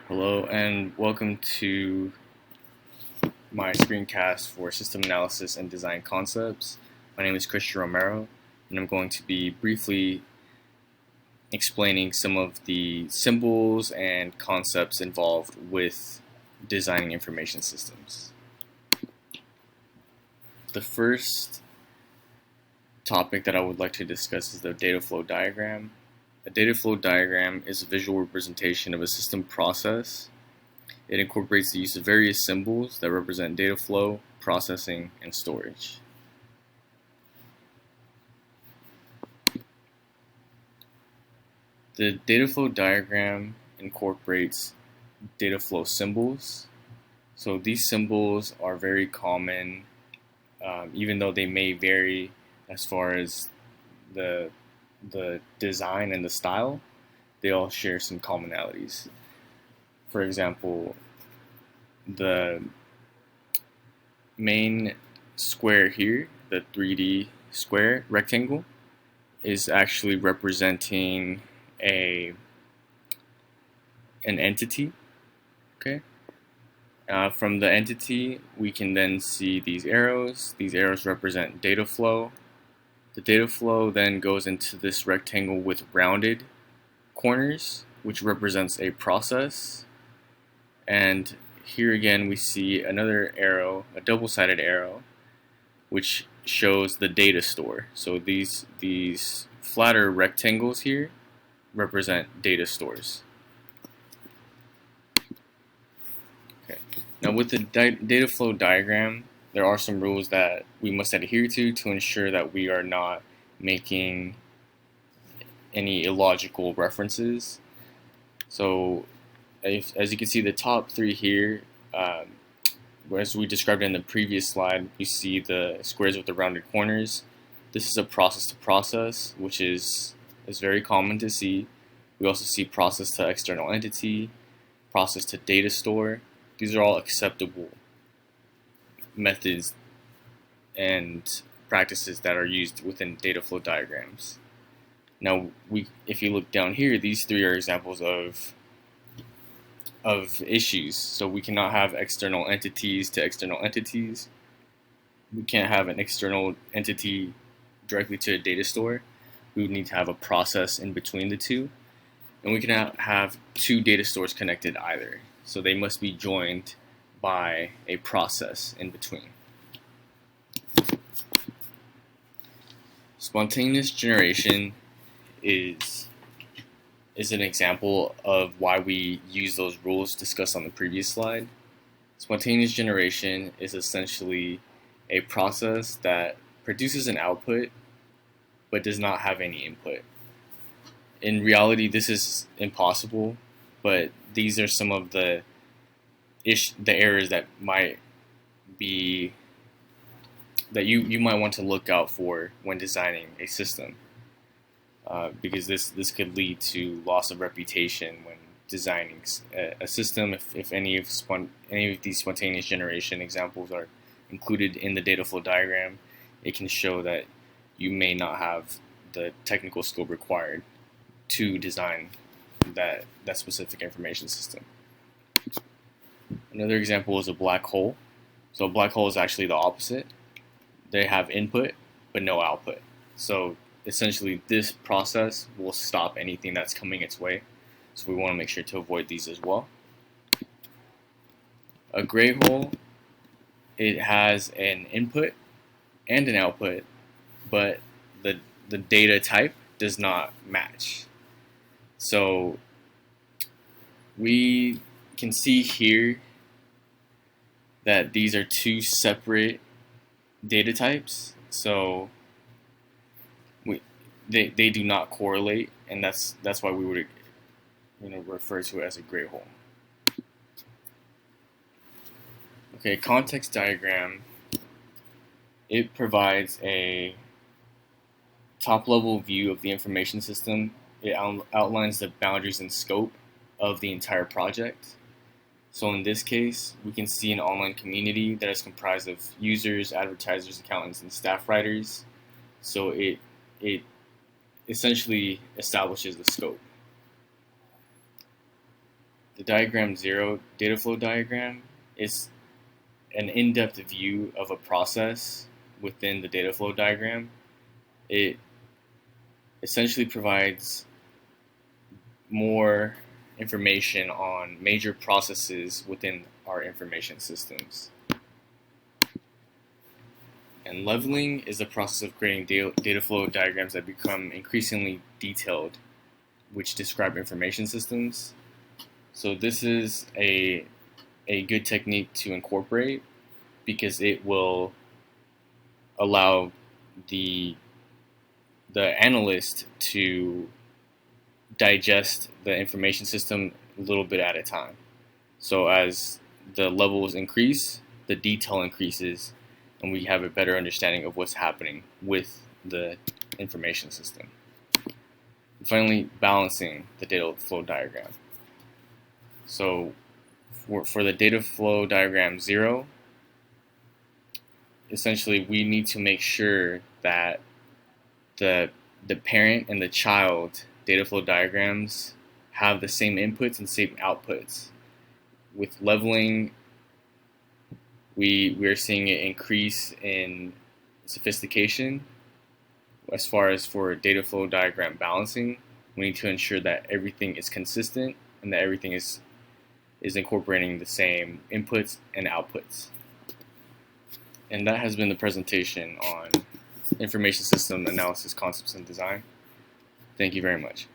Hello and welcome to my screencast for System Analysis and Design Concepts. My name is Christian Romero, and I'm going to be briefly explaining some of the symbols and concepts involved with designing information systems. The first topic that I would like to discuss is the data flow diagram. A data flow diagram is a visual representation of a system process. It incorporates the use of various symbols that represent data flow, processing, and storage. The data flow diagram incorporates data flow symbols. So these symbols are very common, even though they may vary as far as the design and the style. They all share some commonalities. For example, the main square here, the 3D square rectangle, is actually representing an entity. Okay. From the entity, we can then see these arrows. These arrows represent data flow. The data flow then goes into this rectangle with rounded corners, which represents a process. And here again we see another arrow, a double-sided arrow, which shows the data store. So these flatter rectangles here represent data stores. Okay. Now with the data flow diagram, there are some rules that we must adhere to ensure that we are not making any illogical references. So as you can see, the top three here, as we described in the previous slide, you see the squares with the rounded corners. This is a process to process, which is very common to see. We also see process to external entity, process to data store. These are all acceptable methods and practices that are used within data flow diagrams. Now, if you look down here, these three are examples of issues. So we cannot have external entities to external entities. We can't have an external entity directly to a data store. We would need to have a process in between the two. And we cannot have two data stores connected either. So they must be joined by a process in between. Spontaneous generation is an example of why we use those rules discussed on the previous slide. Spontaneous generation is essentially a process that produces an output but does not have any input. In reality, this is impossible, but these are some of the errors that might be that you might want to look out for when designing a system, because this could lead to loss of reputation when designing a system. If any of these spontaneous generation examples are included in the data flow diagram, it can show that you may not have the technical skill required to design that specific information system. Another example is a black hole. So a black hole is actually the opposite. They have input but no output. So essentially this process will stop anything that's coming its way. So we want to make sure to avoid these as well. A gray hole, it has an input and an output, but the data type does not match. So we can see here that these are two separate data types. So they do not correlate, and that's why we would refer to it as a gray hole. Okay, context diagram. It provides a top-level view of the information system. It outlines the boundaries and scope of the entire project. So in this case, we can see an online community that is comprised of users, advertisers, accountants, and staff writers. So it essentially establishes the scope. The diagram 0 data flow diagram is an in-depth view of a process within the data flow diagram. It essentially provides more information on major processes within our information systems. And leveling is the process of creating data flow diagrams that become increasingly detailed, which describe information systems. So this is a good technique to incorporate because it will allow the analyst to digest the information system a little bit at a time. So as the levels increase, the detail increases, and we have a better understanding of what's happening with the information system. And finally, balancing the data flow diagram. So for the data flow diagram 0, essentially we need to make sure that the parent and the child data flow diagrams have the same inputs and same outputs. With leveling, we're seeing it increase in sophistication. As far as for data flow diagram balancing, we need to ensure that everything is consistent and that everything is incorporating the same inputs and outputs. And that has been the presentation on information system analysis concepts and design. Thank you very much.